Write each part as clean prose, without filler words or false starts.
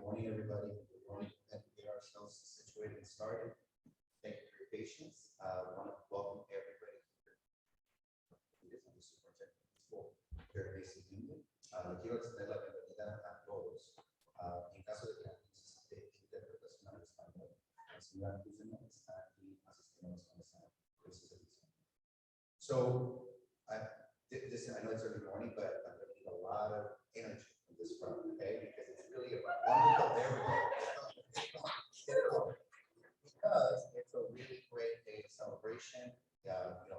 morning, everybody. We're going to get ourselves situated and started. Thank you for your patience. I want to welcome everybody here. I'm the superintendent of the school here at Basic Union. Quiero extender la bienvenida a todos. En caso de que necesite intérpretes en español, la señora Kuzema está aquí asistiéndonos con esa servicio. So, I know it's early morning, but I'm going to need a lot of energy from this front, okay? Because it's really a wonderful, there we go. Because it's a really great day of celebration.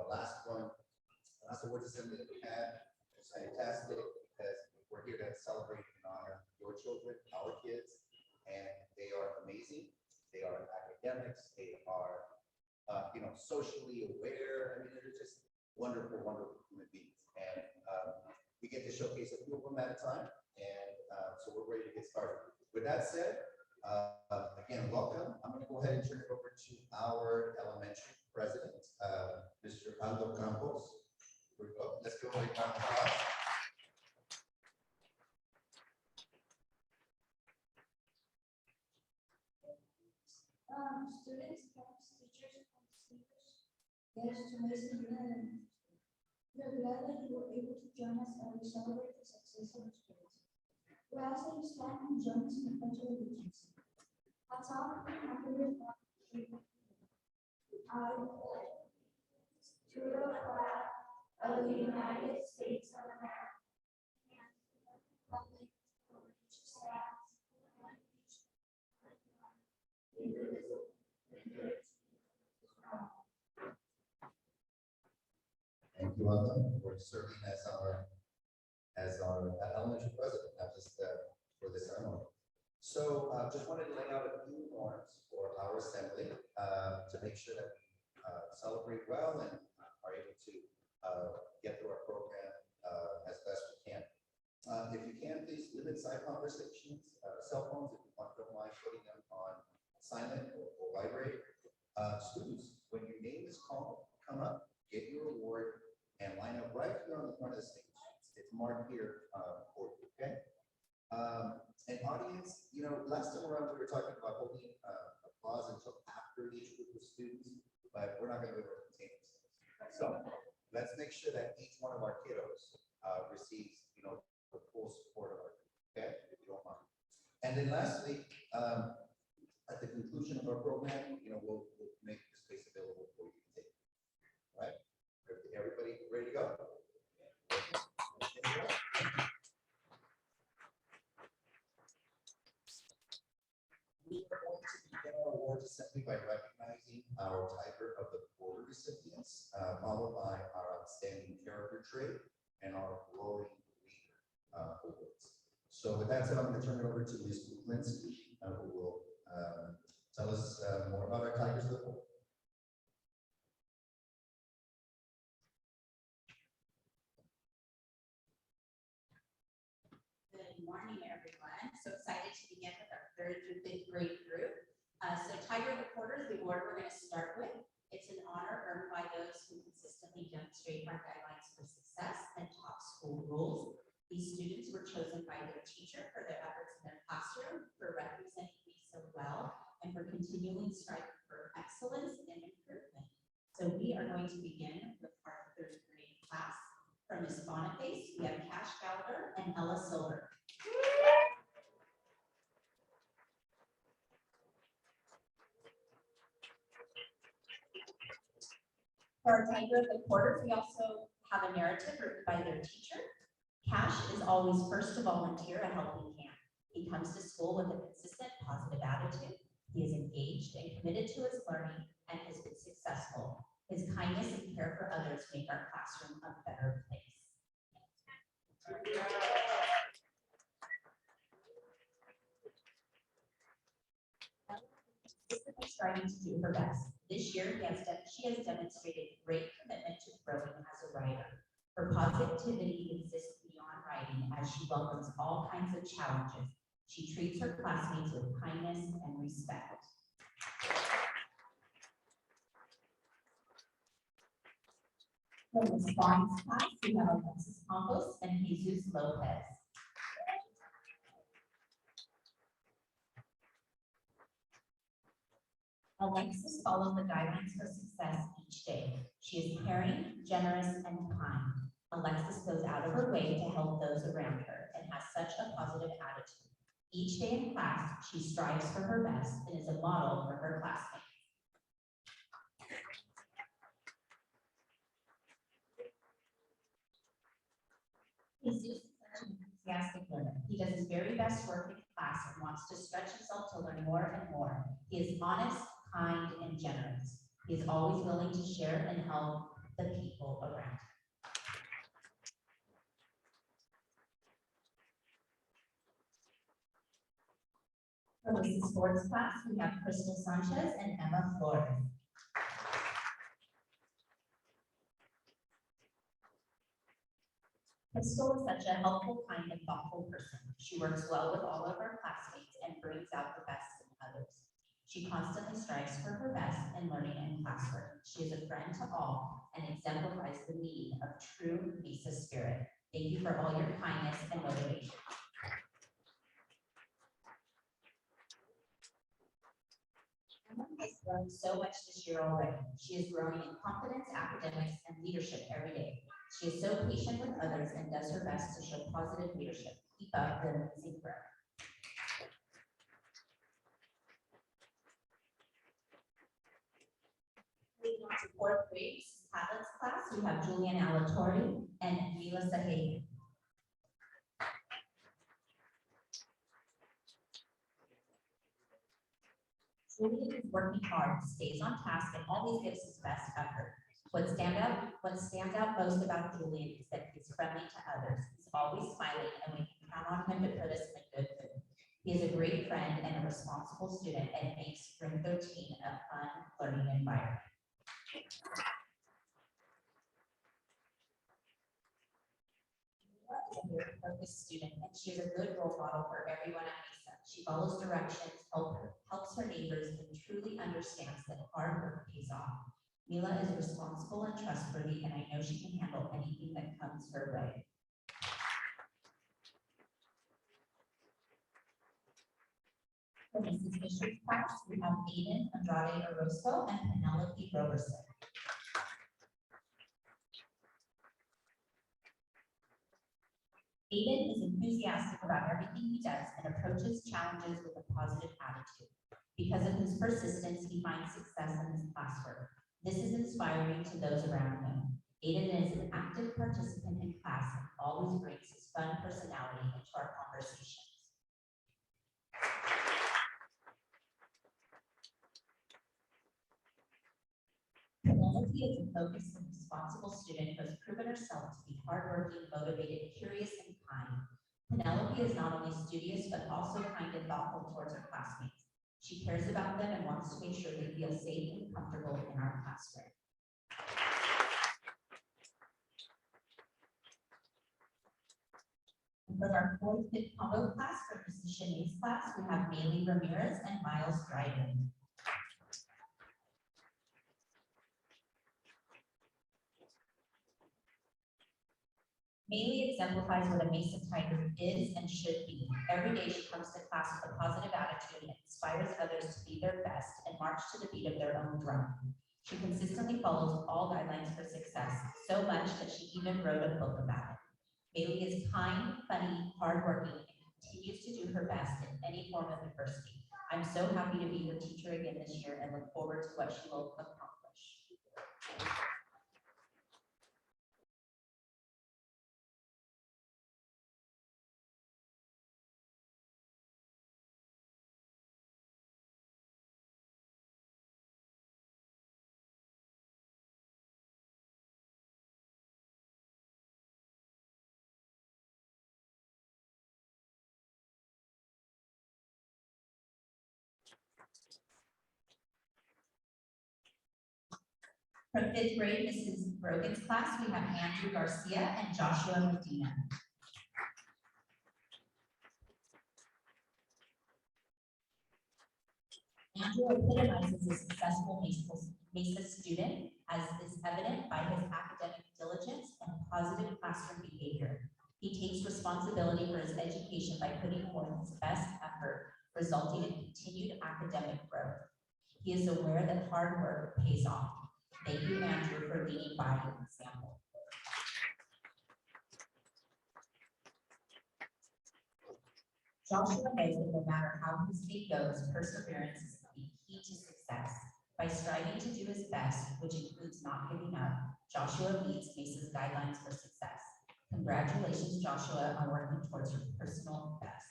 Last Words Assembly that we had was fantastic because we're here to celebrate and honor your children, our kids, and they are amazing. They are academics. They are, socially aware. I mean, they're just wonderful, wonderful human beings. And we get to showcase a few of them at a time. And so we're ready to get started. With that said, again, welcome. I'm going to go ahead and turn it over to our elementary president, Mr. Aldo Campos. Here we go. Let's go ahead and round of applause. Students, parents, teachers, and speakers, guests, amazing learning. We are glad that you were able to join us as we celebrate the success of the students. We ask that you stand and join us in the pledge of allegiance. I pledge allegiance to the flag of the United States of America and to the republic for which it stands, one nation, indivisible, with liberty and justice. Thank you, Aldo, for serving as our elementary president, not just for this ceremony. So just wanted to lay out a few norms for our assembly to make sure that we celebrate well and are able to get through our program as best we can. If you can, please limit side conversations, cell phones, if you don't mind putting them on silent or vibrate. Students, when your name is called, come up, get your award, and line up right here on the front of the stage. It's marked here for you, okay? And audience, last time around we were talking about holding applause until after each group of students, but we're not going to be able to contain ourselves. So let's make sure that each one of our kiddos receives, the full support of our group, okay? If you don't mind. And then lastly, at the conclusion of our program, we'll make the space available for you to take. All right? Everybody ready to go? We are going to begin our awards assembly by recognizing our Tiger of the Quarter recipients, followed by our Outstanding Character Trait and our Roaring Leader awards. So with that said, I'm going to turn it over to Ms. Kuklinski, who will tell us more about our Tigers of the Quarter. Good morning, everyone. So excited to begin with our 3rd through 5th grade group. So Tiger of the Quarter is the award we're going to start with. It's an honor earned by those who consistently demonstrate our guidelines for success and top school rules. These students were chosen by their teacher for their efforts in their classroom, for representing me so well, and for continually striving for excellence and improvement. So we are going to begin with our 3rd grade class. From Ms. Boniface, we have Cash Gallagher and Ella Silver. For our Tiger of the Quarter, we also have a narrative written by their teacher. Cash is always first to volunteer a helping hand. He comes to school with a consistent positive attitude. He is engaged and committed to his learning and has been successful. His kindness and care for others make our classroom a better place. Consistently striving to do her best. This year, she has demonstrated great commitment to growing as a writer. Her positivity exists beyond writing as she welcomes all kinds of challenges. She treats her classmates with kindness and respect. From the Spawns class, we have Alexis Campos and Jesus Lopez. Alexis follows the guidelines for success each day. She is caring, generous, and kind. Alexis goes out of her way to help those around her and has such a positive attitude. Each day in class, she strives for her best and is a model for her classmates. Jesus is such an enthusiastic learner. He does his very best work in class and wants to stretch himself to learn more and more. He is honest, kind, and generous. He is always willing to share and help the people around him. For Lisa's sports class, we have Crystal Sanchez and Emma Flores. Crystal is such a helpful, kind, and thoughtful person. She works well with all of her classmates and brings out the best in others. She constantly strives for her best in learning and classwork. She is a friend to all and exemplifies the meaning of true Lisa spirit. Thank you for all your kindness and motivation. Emma has grown so much this year already. She is growing in confidence, academics, and leadership every day. She is so patient with others and does her best to show positive leadership. Keep up the amazing work. Moving on to fourth grade tablets class, we have Julian Alatorre and Melissa Hagan. Julian is working hard, stays on task, and always gives his best effort. What stands out most about Julian is that he's friendly to others. He's always smiling, and we can count on him to put us in a good mood. He is a great friend and a responsible student, and makes Spring 13 a fun learning environment. Mila is a very focused student, and she is a good role model for everyone at Mesa. She follows directions, helps her neighbors, and truly understands that hard work pays off. Mila is responsible and trustworthy, and I know she can handle anything that comes her way. For Mrs. Fisher's class, we have Aiden Andrade Orozco and Penelope Roberson. Aiden is enthusiastic about everything he does and approaches challenges with a positive attitude. Because of his persistence, he finds success in his classwork. This is inspiring to those around him. Aiden is an active participant in class and always brings his fun personality into our conversations. Penelope is a focused and responsible student who has proven herself to be hardworking, motivated, curious, and kind. Penelope is not only studious, but also kind and thoughtful towards her classmates. She cares about them and wants to make sure they feel safe and comfortable in our classroom. And for our fourth fifth combo class for Precision Ace class, we have Maylee Ramirez and Miles Dryden. Maylee exemplifies what a Mesa Tiger is and should be. Every day she comes to class with a positive attitude and inspires others to be their best and march to the beat of their own drum. She consistently follows all guidelines for success, so much that she even wrote a book about it. Maylee is kind, funny, hardworking, and continues to do her best in any form of adversity. I'm so happy to be her teacher again this year and look forward to what she will accomplish. From fifth grade, Mrs. Brogan's class, we have Andrew Garcia and Joshua Medina. Andrew epitomizes a successful Mesa student, as is evident by his academic diligence and positive classroom behavior. He takes responsibility for his education by putting forth his best effort, resulting in continued academic growth. He is aware that hard work pays off. Thank you, Andrew, for leading by example. Joshua knows that no matter how his day goes, perseverance is the key to success. By striving to do his best, which includes not giving up, Joshua meets Mesa's guidelines for success. Congratulations, Joshua, on working towards your personal best.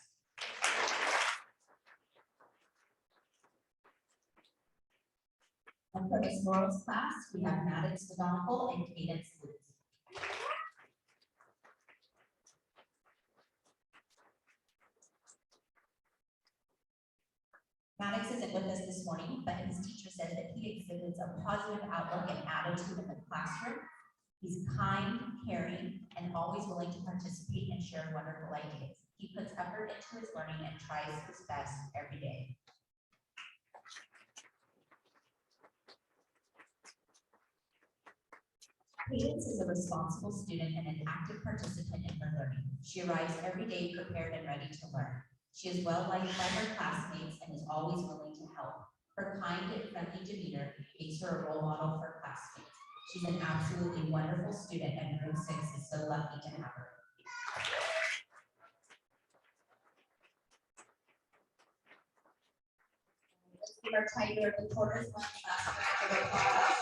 And for Miss Laurel's class, we have Maddox Donahoe and Cadence Lutz. Maddox isn't with us this morning, but his teacher says that he exhibits a positive outlook and attitude in the classroom. He's kind, caring, and always willing to participate and share wonderful ideas. He puts effort into his learning and tries his best every day. Cadence is a responsible student and an active participant in her learning. She arrives every day prepared and ready to learn. She is well liked by her classmates and is always willing to help. Her kind and friendly demeanor makes her a role model for classmates. She's an absolutely wonderful student, and Room 6 is so lucky to have her. Let's give our tiger reporters one last round of applause.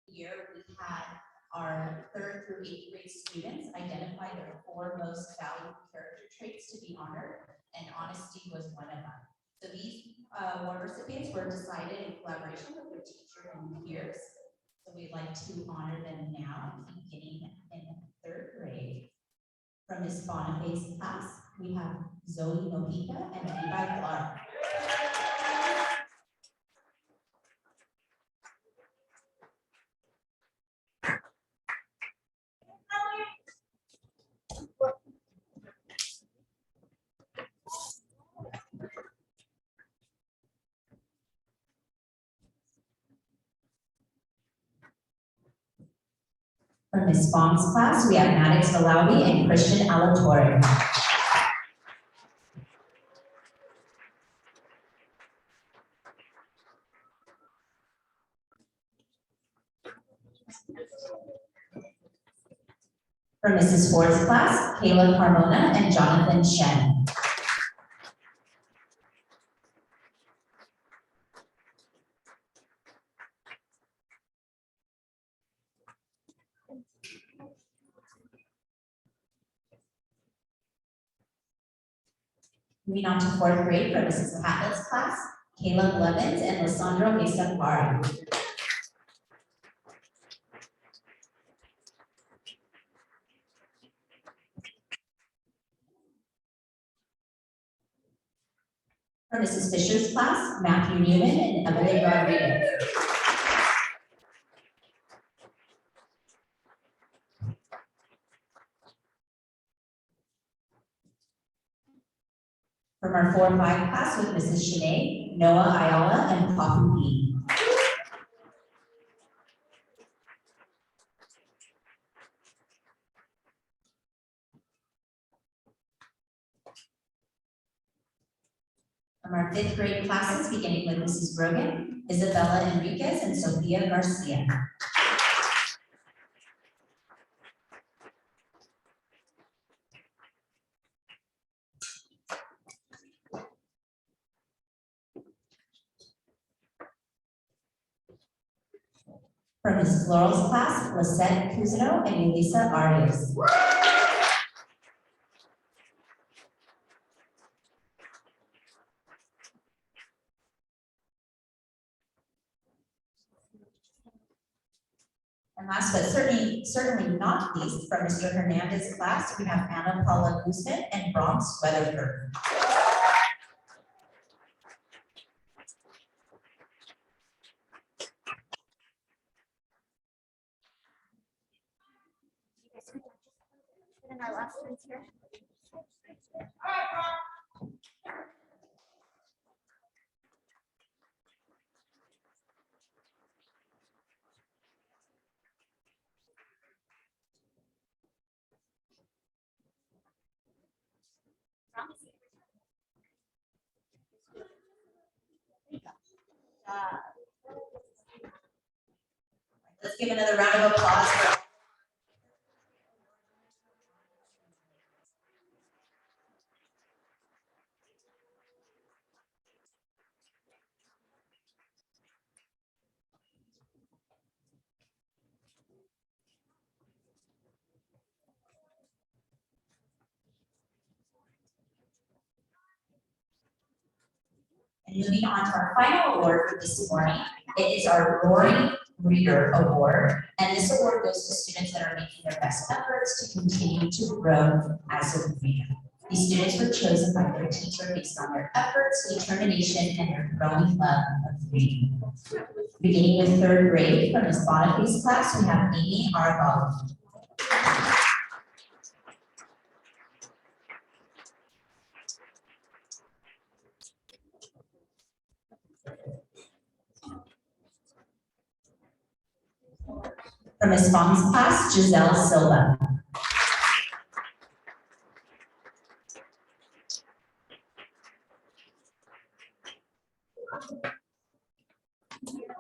Year, we had our 3rd through 8th grade students identify their 4 most valued character traits to be honored, and honesty was one of them. So these award recipients were decided in collaboration with their teacher and peers. So we'd like to honor them now, beginning in 3rd grade. From Miss Boniface's class, we have Zoe Mojica and Levi Clark. From Ms. Bong's class, we have Maddox Valawi and Christian Alatorre. From Mrs. Ford's class, Caleb Carmona and Jonathan Shen. Moving on to 4th grade for Mrs. Patlett's class, Caleb Levins and Lissandro Mesa Pari. For Mrs. Fisher's class, Matthew Newman and Emily Rodriguez. From our 4-5 class with Mrs. Shanae, Noah Ayala, and Papu B. From our 5th grade classes, beginning with Mrs. Brogan, Isabella Enriquez, and Sophia Garcia. From Mrs. Laurel's class, Lisette Cousineau and Elisa Arias. And last but certainly not least, from Mr. Hernandez's class, we have Anna Paula Guzman and Bronx Weatherford. And our last one's here. Let's give another round of applause for And moving on to our final award for this morning, it is our Roaring Reader Award. And this award goes to students that are making their best efforts to continue to grow as a reader. These students were chosen by their teacher based on their efforts, determination, and their growing love of reading. Beginning with third grade, from Ms. Bonifay's class, we have Amy Argall. From Ms. Fong's class, Giselle Silva.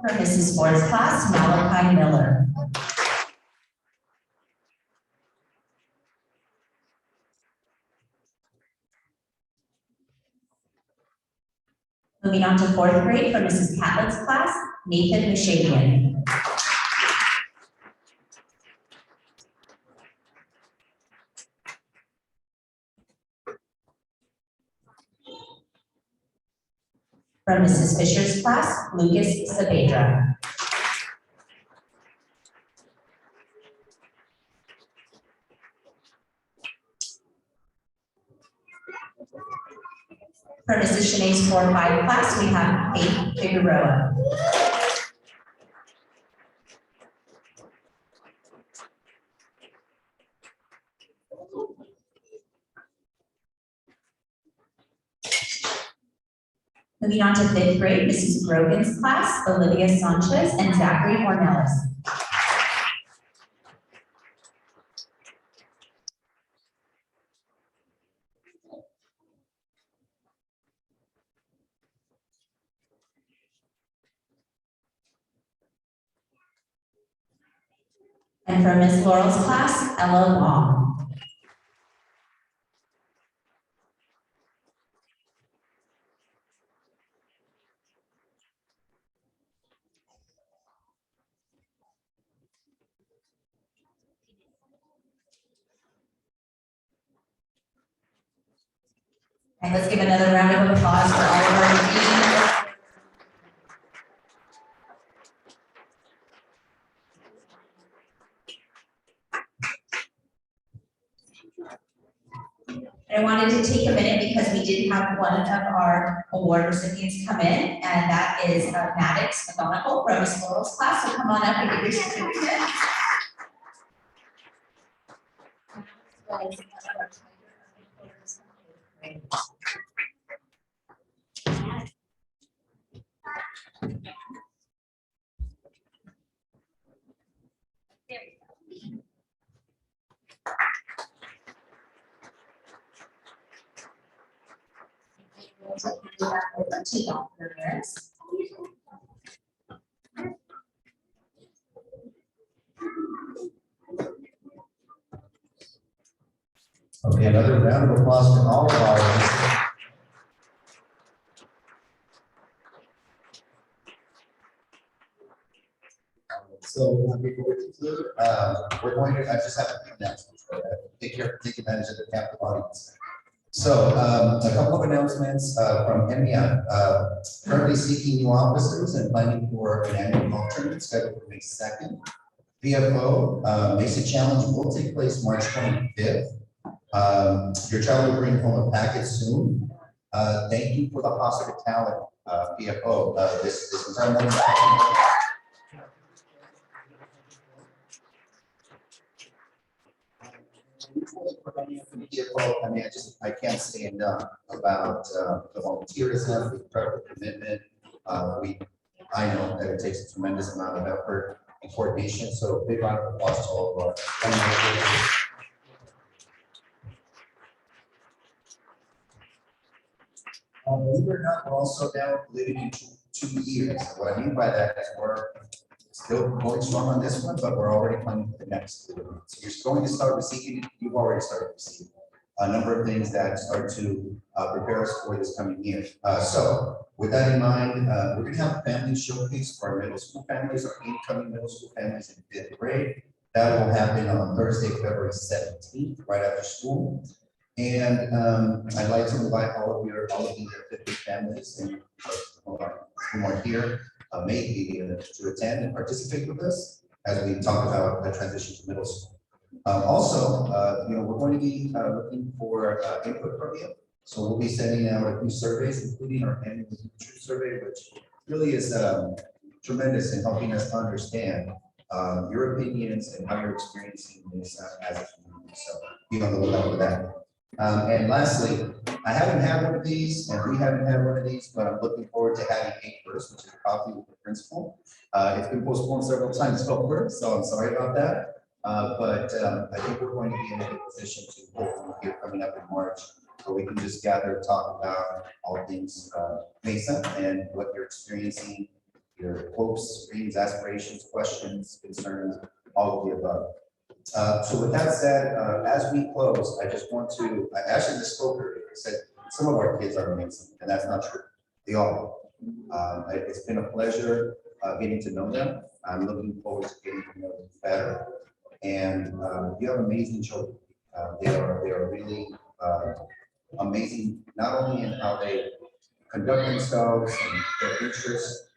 From Mrs. Ford's class, Malachi Miller. Moving on to fourth grade, from Mrs. Catlett's class, Nathan Mishavian. From Mrs. Fisher's class, Lucas Saavedra. From Mrs. Shanae's 4-5 class, we have Faith Figueroa. Moving on to fifth grade, Mrs. Grogan's class, Olivia Sanchez and Zachary Ornelas. And from Ms. Laurel's class, Ella Long. And let's give another round of applause for all of our teams. I wanted to take a minute because we did have one of our award recipients come in, and that is Maddox McGonigal from Miss Laurel's class. So come on up and get your certificate. To Dr. Harris. Okay, another round of applause from all of our. So before we conclude, we're going to, I just have a few announcements. Take advantage of the captive audience. So a couple of announcements from MEM. Currently seeking new officers and planning for an annual golf tournament scheduled for May 2nd, PFO, Mason Challenge will take place March 25th. Your child will bring home a packet soon. Thank you for the hospitality, PFO. This entire morning. I mean, I can't say enough about the volunteerism, the incredible commitment. I know that it takes a tremendous amount of effort and coordination, so big round of applause to all of our. Believe it or not, we're also now living in 2 years. What I mean by that is we're still going strong on this one, but we're already planning for the next. So you're going to start receiving, you've already started receiving a number of things that start to prepare us for this coming year. So with that in mind, we're going to have a family showcase for our middle school families, our incoming middle school families in 5th grade. That will happen on Thursday, February 17th, right after school. And I'd like to invite all of your 50 families and who are here may be to attend and participate with us as we talk about the transition to middle school. Also, we're going to be looking for input from you. So we'll be sending out a few surveys, including our annual teacher survey, which really is tremendous in helping us understand your opinions and how you're experiencing this as a community. So be on the lookout for that. And lastly, I haven't had one of these, and we haven't had one of these, but I'm looking forward to having first, which is a coffee with the principal. It's been postponed several times over, so I'm sorry about that. But I think we're going to be in a good position to hopefully here coming up in March, where we can just gather, talk about all things Mesa and what you're experiencing, your hopes, dreams, aspirations, questions, concerns, all of the above. So with that said, as we close, I just want to, I actually just spoke earlier. I said some of our kids are amazing, and that's not true. They all are. It's been a pleasure getting to know them. I'm looking forward to getting to know them better. And you have amazing children. They are really amazing, not only in how they conduct themselves and their interests,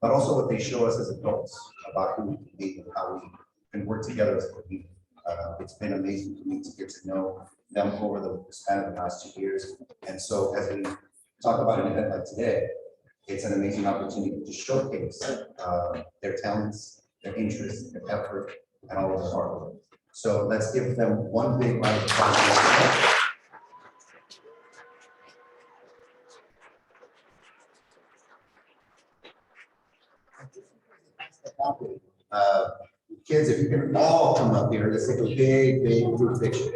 but also what they show us as adults about who we can be and how we can work together as a community. It's been amazing for me to get to know them over the span of the last 2 years. And so as we talk about an event like today, it's an amazing opportunity to showcase their talents, their interests, their effort, and all of their hard work. So let's give them one big round of applause. Kids, if you can all come up here, let's take a big group picture.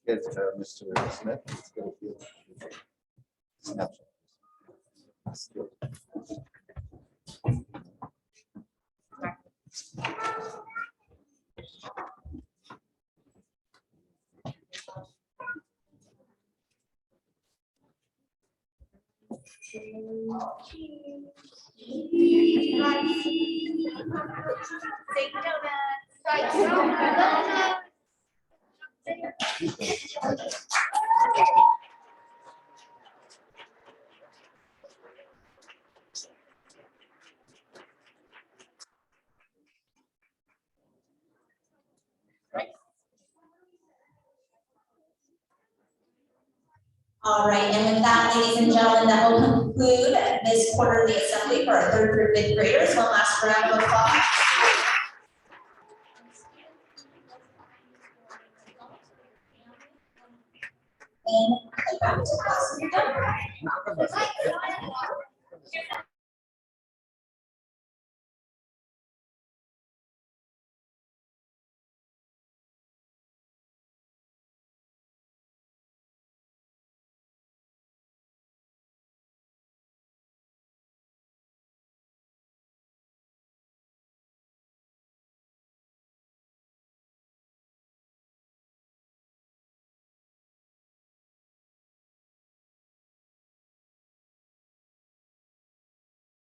Yes, Mr. Smith. Let's get a feel. Snapshot. All right, and with that, ladies and gentlemen, that will conclude this quarterly assembly for our 3rd through 5th graders. One last round of applause. And back to class.